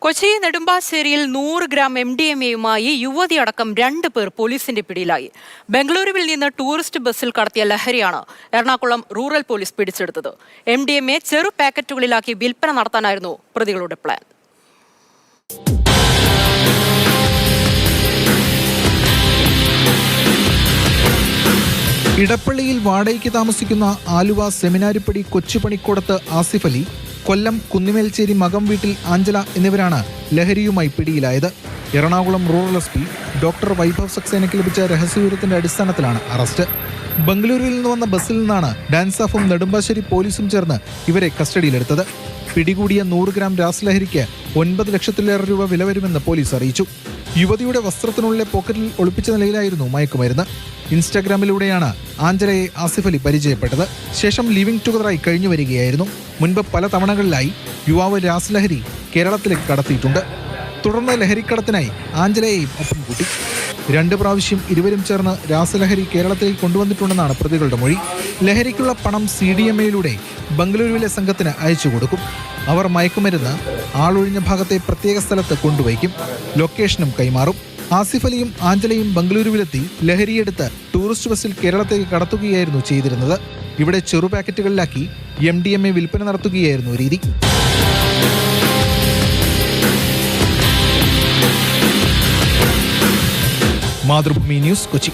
കൊച്ചി നെടുമ്പാശ്ശേരിയിൽ 100 ഗ്രാം MDMA-യുമായി യുവതിയടക്കം 2 പേർ പോലീസിന്റെ പിടിയിലായി. ബംഗളൂരുവിൽ നിന്ന് ടൂറിസ്റ്റ് ബസ്സിൽ കടത്തിയ ലഹരിയാണ് എറണാകുളം റൂറൽ പോലീസ് പിടിച്ചെടുത്തത്. MDMA ചെറു പാക്കറ്റുകളിലാക്കി വിൽപ്പന നടത്താനായിരുന്നു പ്രതികളുടെ പ്ലാൻ. ഇടപ്പള്ളിയിൽ വാടകയ്ക്ക് താമസിക്കുന്ന ആലുവ സെമിനാരിപ്പടി കൊച്ചുപണിക്കോടത്ത് ആസിഫ് അലി, കൊല്ലം കുന്നിമേൽച്ചേരി മകം വീട്ടിൽ ആഞ്ചല എന്നിവരാണ് ലഹരിയുമായി പിടിയിലായത്. Ernakulam rural SP doctor Vaibhav സക്സേനയ്ക്ക് ലഭിച്ച രഹസ്യവിവരത്തിന്റെ അടിസ്ഥാനത്തിലാണ് അറസ്റ്റ്. ബംഗളൂരുവിൽ നിന്ന് വന്ന ബസ്സിൽ നിന്നാണ് ഡാൻസാഫും നെടുമ്പാശ്ശേരി പോലീസും ചേർന്ന് ഇവരെ കസ്റ്റഡിയിലെടുത്തത്. പിടികൂടിയ 100 ഗ്രാം രാസലഹരിക്ക് 9 ലക്ഷത്തിലേറെ രൂപ വില വരുമെന്ന് പോലീസ് അറിയിച്ചു. യുവതിയുടെ വസ്ത്രത്തിനുള്ളിലെ പോക്കറ്റിൽ ഒളിപ്പിച്ച നിലയിലായിരുന്നു മയക്കുമരുന്ന്. ഇൻസ്റ്റാഗ്രാമിലൂടെയാണ് ആഞ്ചലയെ ആസിഫ് അലി പരിചയപ്പെട്ടത്. ശേഷം ലിവിംഗ് ടുഗദറായി കഴിഞ്ഞു വരികയായിരുന്നു. മുൻപ് പല തവണകളിലായി യുവാവ് രാസലഹരി കേരളത്തിലേക്ക് കടത്തിയിട്ടുണ്ട്. തുടർന്ന് ലഹരിക്കടത്തിനായി ആഞ്ചലയെയും ഒപ്പം കൂട്ടി. 2 പ്രാവശ്യം ഇരുവരും ചേർന്ന് രാസലഹരി കേരളത്തിലേക്ക് കൊണ്ടുവന്നിട്ടുണ്ടെന്നാണ് പ്രതികളുടെ മൊഴി. ലഹരിക്കുള്ള പണം CDMA-യിലൂടെ ബംഗളൂരുവിലെ സംഘത്തിന് അയച്ചു കൊടുക്കും. അവർ മയക്കുമരുന്ന് ആളൊഴിഞ്ഞ ഭാഗത്തെ പ്രത്യേക സ്ഥലത്ത് കൊണ്ടുവയ്ക്കും. ലൊക്കേഷനും കൈമാറും. ആസിഫ് അലിയും ആഞ്ചലയും ബംഗളൂരുവിലെത്തി ലഹരിയെടുത്ത് ടൂറിസ്റ്റ് ബസ്സിൽ കേരളത്തേക്ക് കടത്തുകയായിരുന്നു ചെയ്തിരുന്നത്. ഇവിടെ ചെറു പാക്കറ്റുകളിലാക്കി MDMA വിൽപ്പന നടത്തുകയായിരുന്നു രീതി. മാതൃഭൂമി ന്യൂസ്, കൊച്ചി.